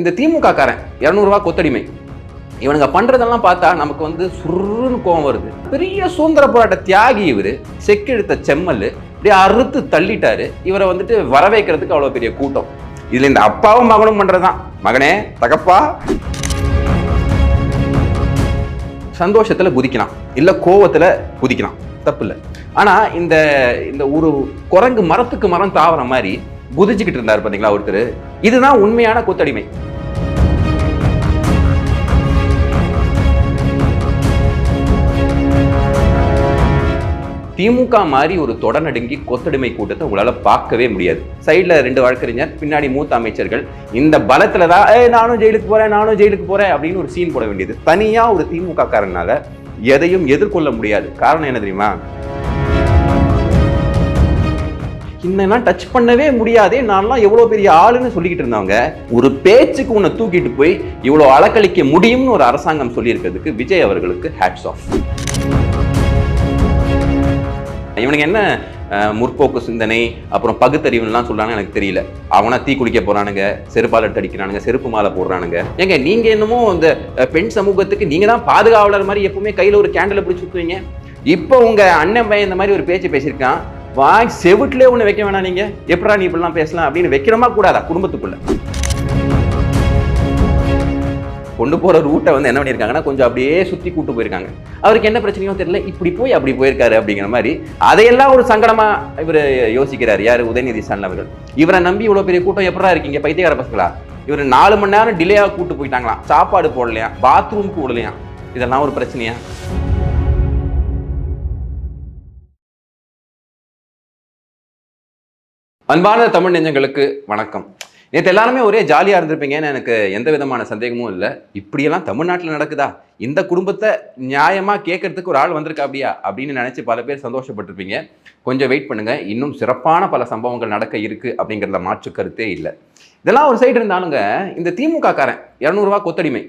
இந்த திமுக காரன் 200 ரூபாய் கொத்தடிமை இவனுங்க பண்றதெல்லாம் பார்த்தா நமக்கு வந்து சுருன்னு கோவம் வருது. பெரிய சுதந்திர போராட்ட தியாகி இவரு, செக்கெடுத்த செம்மல் இப்படி அறுத்து தள்ளிட்டாரு. இவரை வந்துட்டு வரவேற்கிறதுக்கு அவ்வளவு பெரிய கூட்டம். இதுல இந்த அப்பாவும் மகனும் பண்றதுதான். மகனே தகப்பா, சந்தோஷத்துல குதிக்கலாம், இல்ல கோவத்துல குதிக்கலாம், தப்பு இல்லை. ஆனா இந்த இந்த ஒரு குரங்கு மரத்துக்கு மரம் தாவற மாதிரி குதிச்சுக்கிட்டு இருந்தாரு பாத்தீங்களா ஒருத்தர். இதுதான் உண்மையான கொத்தடிமை. திமுக மாதிரி ஒரு தொடநடுங்கி கொத்தடிமை கூட்டத்தை உங்களால பார்க்கவே முடியாது. சைட்ல 2 வழக்கறிஞர், பின்னாடி மூத்த அமைச்சர்கள். இந்த பலத்துலதான் நானும் ஜெயிலுக்கு போறேன் அப்படின்னு ஒரு சீன் போட வேண்டியது. தனியா ஒரு திமுக காரனால எதையும் எதிர்கொள்ள முடியாது. காரணம் என்ன தெரியுமா? இன்னெல்லாம் டச் பண்ணவே முடியாதே, நான்லாம் எவ்வளவு பெரிய ஆளுன்னு சொல்லிக்கிட்டு இருந்தவங்க ஒரு பேச்சுக்கு உன்னை தூக்கிட்டு போய் இவ்வளவு அலக்களிக்க முடியும்னு ஒரு அரசாங்கம் சொல்லி இருக்கிறதுக்கு விஜய் அவர்களுக்கு ஹேட்ஸ் ஆஃப். இவனுக்கு என்ன முற்போக்கு சிந்தனை, அப்புறம் பகுத்தறிவுலாம் சொல்றாங்க எனக்கு தெரியல. அவனா தீ குளிக்க போறானுங்க, செருப்பால் எடுத்து அடிக்கிறானுங்க, செருப்பு மாலை போடுறானுங்க. ஏங்க நீங்க என்னமோ இந்த பெண் சமூகத்துக்கு நீங்க தான் பாதுகாவலர் மாதிரி எப்பவுமே கையில ஒரு கேண்டில் பிடிச்சி சுத்துவீங்க. இப்போ உங்க அண்ணன் பையன் இந்த மாதிரி ஒரு பேச்சு பேசியிருக்கான், வாய் செவிட்லேயே ஒன்று வைக்க வேணாம். நீங்க எப்படா நீ இப்படிலாம் பேசலாம் அப்படின்னு வைக்கிறமா கூடாதா? குடும்பத்துக்குள்ள கொண்டு போற ரூட்டை வந்து என்ன பண்ணியிருக்காங்கன்னா கொஞ்சம் அப்படியே சுத்தி கூட்டு போயிருக்காங்க. அவருக்கு என்ன பிரச்சனையோ தெரியல, இப்படி போய் அப்படி போயிருக்காரு அப்படிங்கிற மாதிரி அதையெல்லாம் ஒரு சங்கடமா இவர் யோசிக்கிறார். யாரு? உதயநிதி ஸ்டாலின் அவர்கள். இவரை நம்பி இவ்வளவு பெரிய கூட்டம் எப்படா இருக்கீங்க பைத்தியக்கார பசங்களா? இவர் 4 மணி நேரம் டிலேயா கூட்டு போயிட்டாங்களாம். சாப்பாடு போடலையா, பாத்ரூம்க்கு விடலையா. இதெல்லாம் ஒரு பிரச்சனையா? அன்பான தமிழ் நெஞ்சங்களுக்கு வணக்கம். நேற்று எல்லாருமே ஒரே ஜாலியாக இருந்திருப்பீங்கன்னு எனக்கு எந்த விதமான சந்தேகமும் இல்லை. இப்படியெல்லாம் தமிழ்நாட்டில் நடக்குதா? இந்த குடும்பத்தை நியாயமாக கேட்கறதுக்கு ஒரு ஆள் வந்திருக்கா அப்படியா அப்படின்னு நினச்சி பல பேர் சந்தோஷப்பட்டிருப்பீங்க. கொஞ்சம் வெயிட் பண்ணுங்க, இன்னும் சிறப்பான பல சம்பவங்கள் நடக்க இருக்கு அப்படிங்கிறத மாற்று கருத்தே இல்லை. இதெல்லாம் ஒரு சைடு இருந்தாலுங்க, இந்த திமுக காரன் 200 ரூபாய் கொத்தடிமை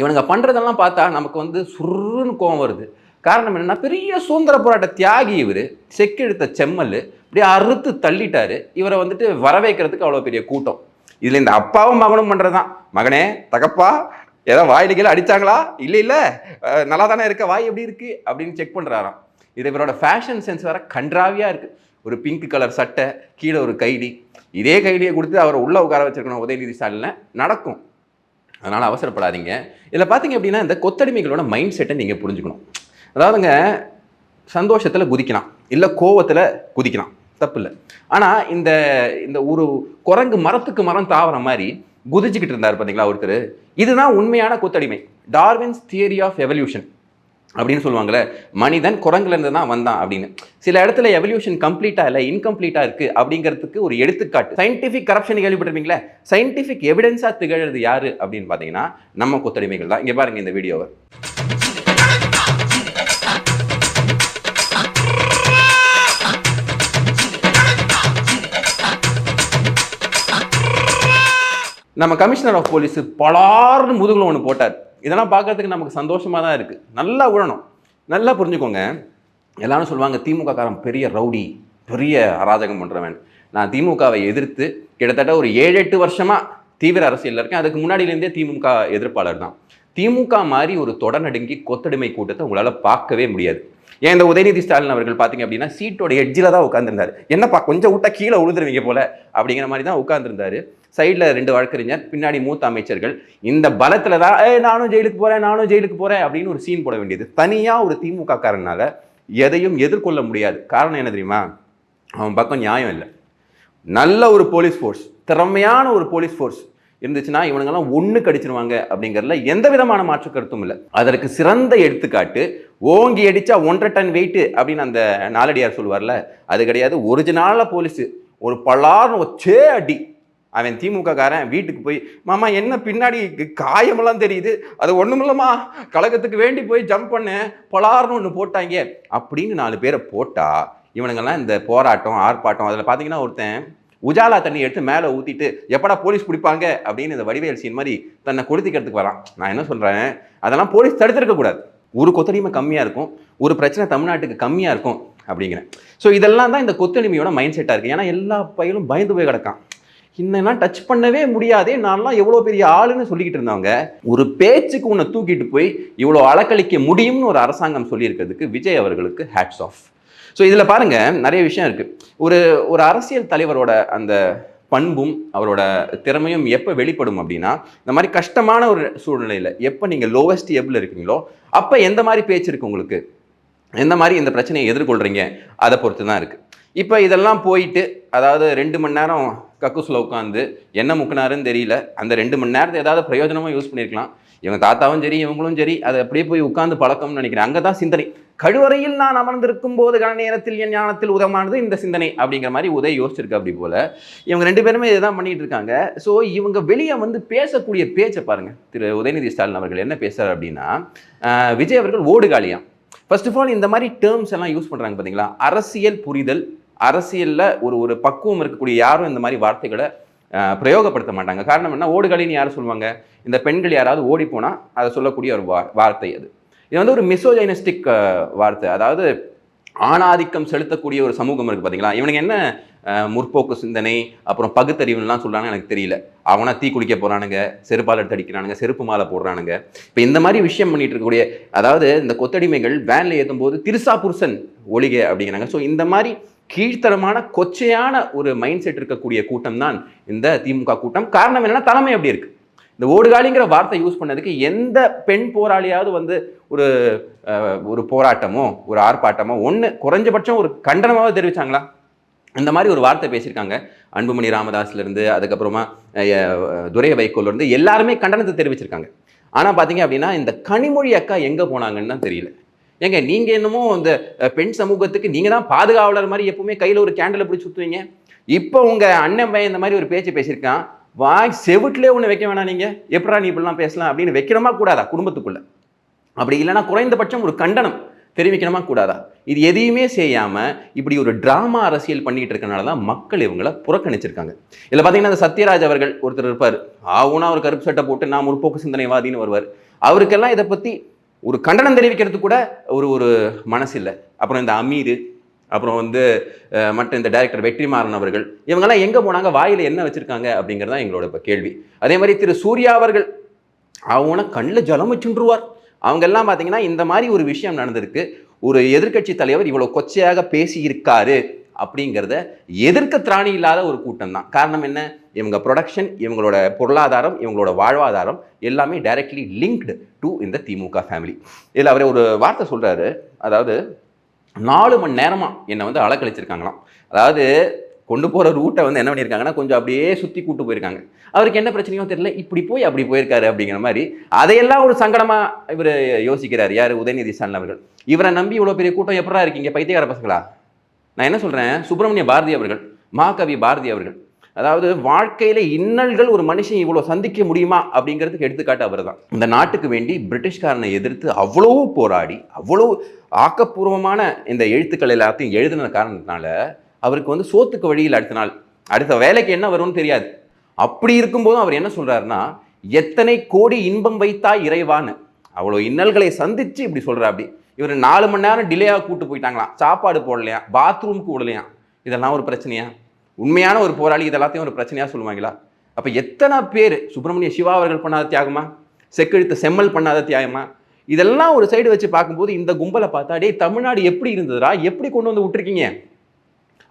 இவனுங்க பண்ணுறதெல்லாம் பார்த்தா நமக்கு வந்து சுருன்னு கோவம் வருது. காரணம் என்னன்னா, பெரிய சுதந்திர போராட்ட தியாகி இவர், செக்கெடுத்த செம்மல் இப்படி அறுத்து தள்ளிட்டாரு. இவரை வந்துட்டு வரவேற்கிறதுக்கு அவ்வளோ பெரிய கூட்டம். இதுல இந்த அப்பாவும் மகனும் பண்றதுதான். மகனே தகப்பா, ஏதோ வாயிலிகள் அடிச்சாங்களா? இல்லை நல்லா தானே இருக்க, வாய் எப்படி இருக்கு அப்படின்னு செக் பண்றாராம். இது இவரோட ஃபேஷன் சென்ஸ் வேற கன்றாவியா இருக்கு. ஒரு பிங்க் கலர் சட்டை, கீழே ஒரு கைடி. இதே கைடியை கொடுத்து அவரை உள்ள உட்கார வச்சிருக்கணும் உதயநிதி ஸ்டாலின். நடக்கும், அதனால அவசரப்படாதீங்க. இதில் பார்த்தீங்க அப்படின்னா, இந்த கொத்தடிமைகளோட மைண்ட் செட்டை நீங்க புரிஞ்சுக்கணும். அதாவதுங்க, சந்தோஷத்துல குதிக்கலாம், இல்லை கோவத்துல குதிக்கலாம், தப்பு இல்லை. ஆனால் இந்த இந்த ஒரு குரங்கு மரத்துக்கு மரம் தாவற மாதிரி குதிச்சுக்கிட்டு இருந்தார் பார்த்தீங்களா ஒருத்தர். இதுதான் உண்மையான கொத்தடிமை. டார்வின்ஸ் தியரி ஆஃப் எவல்யூஷன் அப்படின்னு சொல்லுவாங்கள்ல, மனிதன் குரங்குல இருந்து தான் வந்தான் அப்படின்னு. சில இடத்துல எவல்யூஷன் கம்ப்ளீட்டா இல்லை, இன்கம்ப்ளீட்டா இருக்கு அப்படிங்கிறதுக்கு ஒரு எடுத்துக்காட்டு. சயின்டிஃபிக் கரப்ஷன் கேள்விப்பட்டிருப்பீங்களே, சயின்டிஃபிக் எவிடன்ஸா திகழ்றது யாரு அப்படின்னு பார்த்தீங்கன்னா நம்ம கொத்தடிமைகள் தான். இங்கே பாருங்க இந்த வீடியோவை. நம்ம கமிஷனர் ஆஃப் போலீஸ் பலார்னு முதுகுல ஒன்று போட்டார். இதெல்லாம் பார்க்கறதுக்கு நமக்கு சந்தோஷமா தான் இருக்கு. நல்லா விழணும், நல்லா புரிஞ்சுக்கோங்க. எல்லாரும் சொல்லுவாங்க திமுக காரன் பெரிய ரவுடி, பெரிய அராஜகம் பண்றவன். நான் திமுகவை எதிர்த்து கிட்டத்தட்ட ஒரு 7-8 வருஷமா தீவிர அரசியல் இருக்கேன். அதுக்கு முன்னாடியிலேருந்தே திமுக எதிர்ப்பாளர் தான். திமுக மாதிரி ஒரு தொடநடுங்கி கொத்தடிமை கூட்டத்தை உங்களால பார்க்கவே முடியாது. ஏன் இந்த உதயநிதி ஸ்டாலின் அவர்கள் பார்த்தீங்க அப்படின்னா சீட்டோட எட்ஜில் தான் உட்காந்துருந்தாரு. என்னப்பா கொஞ்சம் விட்டா கீழே விழுந்துருவீங்க போல அப்படிங்கிற மாதிரி தான் உட்காந்துருந்தாரு. சைடில் 2 வழக்கறிஞர், பின்னாடி மூத்த அமைச்சர்கள். இந்த பலத்துல தான் நானும் ஜெயிலுக்கு போறேன் அப்படின்னு ஒரு சீன் போட வேண்டியது. தனியா ஒரு திமுக காரனால எதையும் எதிர்கொள்ள முடியாது. காரணம் என்ன தெரியுமா? அவன் பக்கம் நியாயம் இல்லை. நல்ல ஒரு போலீஸ் ஃபோர்ஸ், திறமையான ஒரு போலீஸ் ஃபோர்ஸ் இருந்துச்சுன்னா இவனுங்கெல்லாம் ஒன்று கடிச்சிருவாங்க அப்படிங்கிறதுல எந்த விதமான மாற்று கருத்தும் இல்லை. அதற்கு சிறந்த எடுத்துக்காட்டு, ஓங்கி அடிச்சா 1.5 டன் வெயிட் அப்படின்னு அந்த நாலடியார் சொல்லுவார்ல, அது கிடையாது. ஒரிஜினலான போலீஸ் ஒரு பலார்னு ஒச்சே அடி. அவன் திமுக காரன் வீட்டுக்கு போய், மாமா என்ன பின்னாடி காயமெல்லாம் தெரியுது, அது ஒண்ணுமில்லமா, கழகத்துக்கு வேண்டி போய் ஜம்ப் பண்ண, பலார்னு ஒன்று போட்டாங்க அப்படின்னு 4 பேரை போட்டா இவனுங்கெல்லாம் இந்த போராட்டம் ஆர்ப்பாட்டம். அதில் பார்த்தீங்கன்னா ஒருத்தன் உஜாலா தண்ணி எடுத்து மேலே ஊற்றிட்டு எப்படா போலீஸ் பிடிப்பாங்க அப்படின்னு இந்த வடிவேல் சீன் மாதிரி தன்னை கொடுத்திக்கிறதுக்கு வரான். நான் என்ன சொல்கிறேன், அதெல்லாம் போலீஸ் தடுத்திருக்கக்கூடாது. ஒரு கொத்தடிமை கம்மியாக இருக்கும், ஒரு பிரச்சனை தமிழ்நாட்டுக்கு கம்மியாக இருக்கும் அப்படிங்கிறேன். ஸோ இதெல்லாம் தான் இந்த கொத்தடிமையோட மைண்ட் செட்டாக இருக்குது. ஏன்னா எல்லா பையனும் பயந்து போய் கிடக்கான். இன்னெல்லாம் டச் பண்ணவே முடியாதே, நான்லாம் எவ்வளோ பெரிய ஆளுன்னு சொல்லிக்கிட்டு இருந்தவங்க ஒரு பேச்சுக்கு உன்னை தூக்கிட்டு போய் இவ்வளோ அலக்களிக்க முடியும்னு ஒரு அரசாங்கம் சொல்லியிருக்கிறதுக்கு விஜய் அவர்களுக்கு ஹேட்ஸ் ஆஃப். ஸோ இதில் பாருங்க நிறைய விஷயம் இருக்கு. ஒரு ஒரு அரசியல் தலைவரோட அந்த பண்பும் அவரோட திறமையும் எப்போ வெளிப்படும் அப்படின்னா, இந்த மாதிரி கஷ்டமான ஒரு சூழ்நிலையில் எப்போ நீங்கள் லோவஸ்ட் எபில் இருக்கீங்களோ அப்போ எந்த மாதிரி பேச்சு இருக்கு உங்களுக்கு, எந்த மாதிரி இந்த பிரச்சனையை எதிர்கொள்றீங்க, அதை பொறுத்து தான் இருக்கு. இப்போ இதெல்லாம் போயிட்டு, அதாவது 2 மணி நேரம் கக்கூஸில் உட்காந்து என்ன முக்கினாருன்னு தெரியல. அந்த 2 மணி நேரத்தை ஏதாவது பிரயோஜனமாக யூஸ் பண்ணியிருக்கலாம். இவங்க தாத்தாவும் சரி இவங்களும் சரி அதை அப்படியே போய் உட்காந்து பழக்கம்னு நினைக்கிறேன். அங்கே தான் சிந்தனை. கழுவறையில் நான் அமர்ந்திருக்கும் போது கன நேரத்தில் என் ஞானத்தில் உதமானது இந்த சிந்தனை அப்படிங்கிற மாதிரி உதய் யோசிச்சிருக்கு. அப்படி போல இவங்க 2 பேருமே இதுதான் பண்ணிட்டு இருக்காங்க. ஸோ இவங்க வெளியே வந்து பேசக்கூடிய பேச்சை பாருங்க. திரு உதயநிதி ஸ்டாலின் அவர்கள் என்ன பேசுறாரு அப்படின்னா, விஜய் அவர்கள் ஓடுகாலியாம். ஃபர்ஸ்ட் ஆஃப் ஆல் இந்த மாதிரி டேர்ம்ஸ் எல்லாம் யூஸ் பண்ணுறாங்க பார்த்தீங்களா, அரசியல் புரிதல், அரசியலில் ஒரு பக்குவம் இருக்கக்கூடிய யாரும் இந்த மாதிரி வார்த்தைகளை பிரயோகப்படுத்த மாட்டாங்க. காரணம் என்ன, ஓடுகாலின்னு யாரும் சொல்லுவாங்க, இந்த பெண்கள் யாராவது ஓடி போனால் அதை சொல்லக்கூடிய ஒரு வார்த்தை. அது இது வந்து ஒரு மிசோஜைனிஸ்டிக் வார்த்தை. அதாவது ஆணாதிக்கம் செலுத்தக்கூடிய ஒரு சமூகம் இருக்குது பார்த்தீங்களா. இவனுக்கு என்ன முற்போக்கு சிந்தனை அப்புறம் பகுத்தறிவுலாம் சொல்கிறான்னு எனக்கு தெரியல. அவனா தீ குளிக்க போகிறானுங்க, செருப்பால் எடுத்து அடிக்கிறானுங்க, செருப்பு மாலை போடுறானுங்க. இப்போ இந்த மாதிரி விஷயம் பண்ணிட்டு இருக்கக்கூடிய, அதாவது இந்த கொத்தடிமைகள் வேனில் ஏற்றும் போது திருசா புருஷன் ஒளிக அப்படிங்கிறாங்க. ஸோ இந்த மாதிரி கீழ்த்தரமான கொச்சையான ஒரு மைண்ட் செட் இருக்கக்கூடிய கூட்டம் தான் இந்த திமுக கூட்டம். காரணம் என்னன்னா, தலைமை அப்படி இருக்கு. இந்த ஓடுகாலிங்கிற வார்த்தை யூஸ் பண்ணதுக்கு எந்த பெண் போராளியாவது வந்து ஒரு போராட்டமோ ஒரு ஆர்ப்பாட்டமோ ஒன்று குறைஞ்சபட்சம் ஒரு கண்டனமாக தெரிவிச்சாங்களா? இந்த மாதிரி ஒரு வார்த்தை பேசியிருக்காங்க. அன்புமணி ராமதாஸ்லேருந்து அதுக்கப்புறமா துரை வைக்கோலேருந்து எல்லாருமே கண்டனத்தை தெரிவிச்சிருக்காங்க. ஆனால் பார்த்தீங்க அப்படின்னா இந்த கனிமொழி அக்கா எங்கே போனாங்கன்னு தான் தெரியல. ஏங்க நீங்கள் என்னமோ இந்த பெண் சமூகத்துக்கு நீங்கள் தான் பாதுகாவலர் மாதிரி எப்பவுமே கையில் ஒரு கேண்டில் பிடிச்சி சுற்றுவீங்க. இப்போ உங்கள் அண்ணன் பையன் இந்த மாதிரி ஒரு பேச்சு பேசியிருக்கான், வாய் செவிட்லேயே ஒன்று வைக்க வேணாம், நீங்கள் எப்படா நீ இப்படிலாம் பேசலாம் அப்படின்னு வைக்கணுமா கூடாதா குடும்பத்துக்குள்ள? அப்படி இல்லைன்னா குறைந்தபட்சம் ஒரு கண்டனம் தெரிவிக்கணுமா கூடாதா? இது எதையுமே செய்யாமல் இப்படி ஒரு டிராமா அரசியல் பண்ணிட்டு இருக்கனால தான் மக்கள் இவங்களை புறக்கணிச்சிருக்காங்க. இதில் பார்த்தீங்கன்னா இந்த சத்யராஜ் அவர்கள் ஒருத்தர் இருப்பார், ஆவுனா ஒரு கருப்பு சட்டை போட்டு நான் முற்போக்கு சிந்தனைவாதின்னு வருவார். அவருக்கெல்லாம் இதை பற்றி ஒரு கண்டனம் தெரிவிக்கிறதுக்கு கூட ஒரு மனசு இல்லை. அப்புறம் இந்த அமீர், அப்புறம் வந்து மற்ற இந்த டைரக்டர் வெற்றிமாறன் அவர்கள், இவங்கெல்லாம் எங்கே போனாங்க, வாயில் என்ன வச்சுருக்காங்க அப்படிங்கிறது தான் எங்களோட இப்போ கேள்வி. அதே மாதிரி திரு சூர்யா அவர்கள் அவனை கண்ணில் ஜலம் வச்சுருவார். அவங்கெல்லாம் பார்த்தீங்கன்னா இந்த மாதிரி ஒரு விஷயம் நடந்திருக்கு, ஒரு எதிர்க்கட்சி தலைவர் இவ்வளோ கொச்சையாக பேசியிருக்காரு அப்படிங்கிறத எதிர்க்க திராணி இல்லாத ஒரு கூட்டம் தான். காரணம் என்ன, இவங்க ப்ரொடக்ஷன், இவங்களோட பொருளாதாரம், இவங்களோட வாழ்வாதாரம் எல்லாமே டைரக்ட்லி லிங்க்டு டு இந்த திமுக ஃபேமிலி. இதில் அவர் ஒரு வார்த்தை சொல்கிறாரு, அதாவது 4 மணி நேரமாக என்னை வந்து அலக்கழிச்சிருக்காங்களாம். அதாவது கொண்டு போகிற ரூட்டை வந்து என்ன பண்ணியிருக்காங்கன்னா கொஞ்சம் அப்படியே சுற்றி கூட்டு போயிருக்காங்க. அவருக்கு என்ன பிரச்சனையோ தெரியல, இப்படி போய் அப்படி போயிருக்காரு அப்படிங்கிற மாதிரி அதையெல்லாம் ஒரு சங்கடமாக இவர் யோசிக்கிறார். யார், உதயநிதி ஸ்டாலின் அவர்கள். இவரை நம்பி இவ்வளோ பெரிய கூட்டம் எப்படா இருக்கீங்க பைத்தியக்கார பசங்களா? நான் என்ன சொல்கிறேன், சுப்பிரமணிய பாரதி அவர்கள், மகாகவி பாரதி அவர்கள், அதாவது வாழ்க்கையில் இன்னல்கள் ஒரு மனுஷன் இவ்வளோ சந்திக்க முடியுமா அப்படிங்கிறதுக்கு எடுத்துக்காட்டு அவர் தான். இந்த நாட்டுக்கு வேண்டி பிரிட்டிஷ்காரனை எதிர்த்து அவ்வளோ போராடி அவ்வளோ ஆக்கப்பூர்வமான இந்த எழுத்துக்கள் எல்லாத்தையும் எழுதின காரணத்தினால அவருக்கு வந்து சோத்துக்கு வழியில் அடுத்த வேலைக்கு என்ன வரும்னு தெரியாது. அப்படி இருக்கும்போதும் அவர் என்ன சொல்கிறாருன்னா, எத்தனை கோடி இன்பம் வைத்தா இறைவான்னு அவ்வளோ இன்னல்களை சந்தித்து இப்படி சொல்கிறார். அப்படி இவர் 4 மணி நேரம் டிலேயாக கூப்பிட்டு போயிட்டாங்களாம், சாப்பாடு போடலையா, பாத்ரூமுக்கு விடலையா. இதெல்லாம் ஒரு பிரச்சனையா? உண்மையான ஒரு போராளி இதெல்லாத்தையும் ஒரு பிரச்சனையாக சொல்லுவாங்களா? அப்போ எத்தனை பேர், சுப்பிரமணிய சிவா அவர்கள் பண்ணாத தியாகமா, செக்கெழுத்த செம்மல் பண்ணாத தியாகமா? இதெல்லாம் ஒரு சைடு வச்சு பார்க்கும்போது இந்த கும்பலை பார்த்தா, டே தமிழ்நாடு எப்படி இருந்ததுரா, எப்படி கொண்டு வந்து விட்டுருக்கீங்க?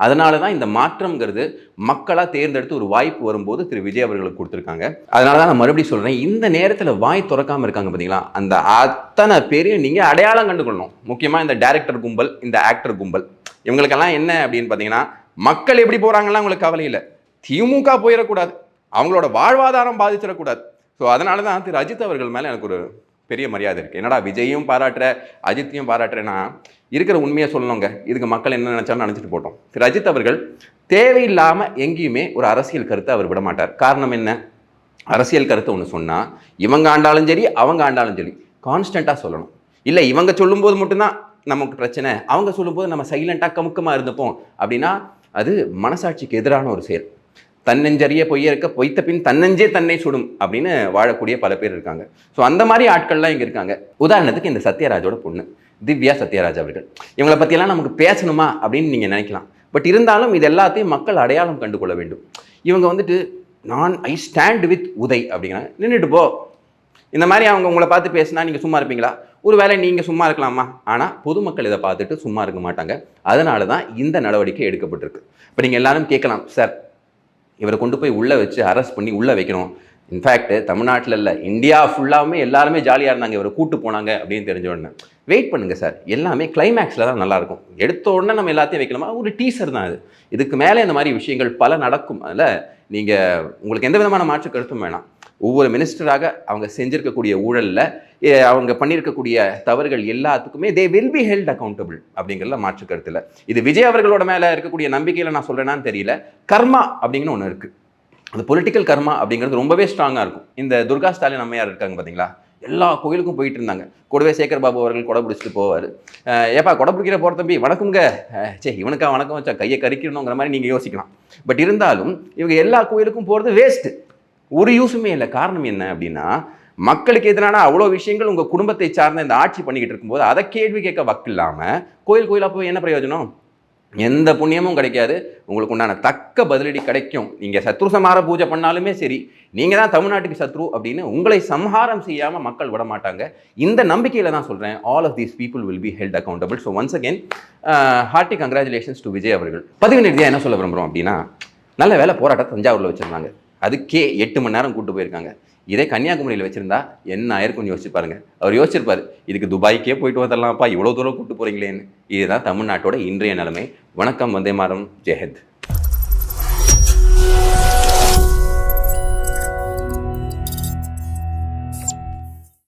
அதனால தான் இந்த மாற்றம்ங்கிறது மக்களாக தேர்ந்தெடுத்து ஒரு வாய்ப்பு வரும்போது திரு விஜய் அவர்களுக்கு கொடுத்துருக்காங்க. அதனால தான் நான் மறுபடியும் சொல்கிறேன், இந்த நேரத்தில் வாய் திறக்காமல் இருக்காங்க பார்த்தீங்களா, அந்த அத்தனை பேரையும் நீங்கள் அடையாளம் கண்டுக்கொள்ளணும். முக்கியமாக இந்த டைரக்டர் கும்பல், இந்த ஆக்டர் கும்பல், இவங்களுக்கெல்லாம் என்ன அப்படின்னு பார்த்தீங்கன்னா, மக்கள் எப்படி போகிறாங்கலாம் உங்களுக்கு கவலை இல்லை, திமுக போயிடக்கூடாது, அவங்களோட வாழ்வாதாரம் பாதிச்சிடக்கூடாது. ஸோ அதனால தான் திரு அஜித் அவர்கள் மேலே எனக்கு ஒரு பெரிய மரியாதை இருக்குது. என்னடா விஜயும் பாராட்டுற அஜித்தையும் பாராட்டுறேன்னா இருக்கிற உண்மையை சொல்லணுங்க, இதுக்கு மக்கள் என்ன நினச்சாலும் நினச்சிட்டு போட்டோம். திரு அஜித் அவர்கள் தேவையில்லாமல் எங்கேயுமே ஒரு அரசியல் கருத்தை அவர் விட மாட்டார். காரணம் என்ன, அரசியல் கருத்தை ஒன்று சொன்னால் இவங்க ஆண்டாலும் சரி அவங்க ஆண்டாலும் சரி கான்ஸ்டண்ட்டாக சொல்லணும். இல்லை இவங்க சொல்லும்போது மட்டும்தான் நமக்கு பிரச்சனை, அவங்க சொல்லும்போது நம்ம சைலண்ட்டாக கமுக்கமாக இருந்துப்போம் அப்படின்னா அது மனசாட்சிக்கு எதிரான ஒரு செயல். தன்னெஞ்சறிய பொய்ய இருக்க பொய்த்த பின் தன்னெஞ்சே தன்னை சுடும் அப்படின்னு வாழக்கூடிய பல பேர் இருக்காங்க. ஸோ அந்த மாதிரி ஆட்கள்லாம் இங்கே இருக்காங்க. உதாரணத்துக்கு இந்த சத்யராஜோட பொண்ணு திவ்யா சத்யராஜ் அவர்கள், இவங்களை பற்றியெல்லாம் நமக்கு பேசணுமா அப்படின்னு நீங்கள் நினைக்கலாம். பட் இருந்தாலும் இது எல்லாத்தையும் மக்கள் அடையாளம் கண்டு கொள்ள வேண்டும். இவங்க வந்துட்டு ஐ ஸ்டாண்ட் வித் உதய் அப்படிங்கிறாங்க. நின்றுட்டு போ. இந்த மாதிரி அவங்க உங்களை பார்த்து பேசினா நீங்கள் சும்மா இருப்பீங்களா? ஒரு வேளை நீங்கள் சும்மா இருக்கலாமா? ஆனால் பொதுமக்கள் இதை பார்த்துட்டு சும்மா இருக்க மாட்டாங்க. அதனால தான் இந்த நடவடிக்கை எடுக்கப்பட்டிருக்கு. இப்போ நீங்கள் எல்லாரும் கேட்கலாம், சார் இவரை கொண்டு போய் உள்ளே வச்சு அரெஸ்ட் பண்ணி உள்ளே வைக்கணும். இன்ஃபேக்ட் தமிழ்நாட்டில் இல்லை, இந்தியா ஃபுல்லாமே எல்லாருமே ஜாலியாக இருந்தாங்க இவரை கூட்டு போனாங்க அப்படின்னு தெரிஞ்ச உடனே. வெயிட் பண்ணுங்கள் சார், எல்லாமே கிளைமேக்ஸில் தான் நல்லாயிருக்கும். எடுத்த உடனே நம்ம எல்லாத்தையும் வைக்கலாமா? ஒரு டீசர் தான் அது. இதுக்கு மேலே இந்த மாதிரி விஷயங்கள் பல நடக்கும். அதில் நீங்கள் உங்களுக்கு எந்த விதமான மாற்று கருத்தும் வேணாம். ஒவ்வொரு மினிஸ்டராக அவங்க செஞ்சிருக்கக்கூடிய ஊழலில் அவங்க பண்ணியிருக்கக்கூடிய தவறுகள் எல்லாத்துக்குமே they will be held accountable அப்படிங்கிறதுல மாற்று கருத்து இல்லை. இது விஜய் அவர்களோட மேலே இருக்கக்கூடிய நம்பிக்கையில் நான் சொல்கிறேன்னான்னு தெரியல. கர்மா அப்படிங்கிற ஒன்று இருக்குது. அந்த பொலிட்டிக்கல் கர்மா அப்படிங்கிறது ரொம்பவே ஸ்ட்ராங்காக இருக்கும். இந்த துர்கா ஸ்டாலின் அம்மையார் இருக்காங்க பார்த்தீங்களா, எல்லா கோயிலுக்கும் போயிட்டு இருந்தாங்க. கூடவே சேகர் பாபு அவர்கள் கொடை பிடிச்சிட்டு போவார். ஏப்பா கொடை பிடிக்கிற போகிற தம்பி வணக்கங்க, சே இவனுக்கா வணக்கம் வச்சா கையை கறிக்கணுங்கிற மாதிரி நீங்கள் யோசிக்கலாம். பட் இருந்தாலும் இவங்க எல்லா கோயிலுக்கும் போகிறது வேஸ்ட்டு, ஒரு யூஸுமே இல்லை. காரணம் என்ன அப்படின்னா, மக்களுக்கு எதிரான அவ்வளோ விஷயங்கள் உங்கள் குடும்பத்தை சார்ந்த இந்த ஆட்சி பண்ணிக்கிட்டு இருக்கும்போது அதை கேள்வி கேட்க வக்கு இல்லாமல் கோயிலாக போய் என்ன பிரயோஜனம்? எந்த புண்ணியமும் கிடைக்காது. உங்களுக்கு உண்டான தக்க பதிலடி கிடைக்கும். நீங்கள் சத்ரு சமார பூஜை பண்ணாலுமே சரி, நீங்கள் தான் தமிழ்நாட்டுக்கு சத்ரு அப்படின்னு உங்களை சம்ஹாரம் செய்யாமல் மக்கள் விட மாட்டாங்க. இந்த நம்பிக்கையில் தான் சொல்கிறேன், all of these people will be held accountable. So once again hearty congratulations to Vijay அவர்கள். பதிவு நிறுத்தியாக என்ன சொல்ல விரும்புகிறோம் அப்படின்னா, நல்ல வேலை போராட்டம் தஞ்சாவூரில் வச்சுருந்தாங்க, அதுக்கே 8 மணி நேரம் கூட்டு போயிருக்காங்க. இதே கன்னியாகுமரியில் வச்சுருந்தா என்ன ஆயிருக்கும்னு யோசிச்சு பாருங்க. அவர் யோசிச்சிருப்பார், இதுக்கு துபாய்க்கே போயிட்டு வந்துடலாம்ப்பா, இவ்வளோ தூரம் கூப்பிட்டு போகிறீங்களேன்னு. இதுதான் தமிழ்நாட்டோட இன்றைய நிலைமை. வணக்கம், வந்தே மாதரம், ஜெயஹிந்த்.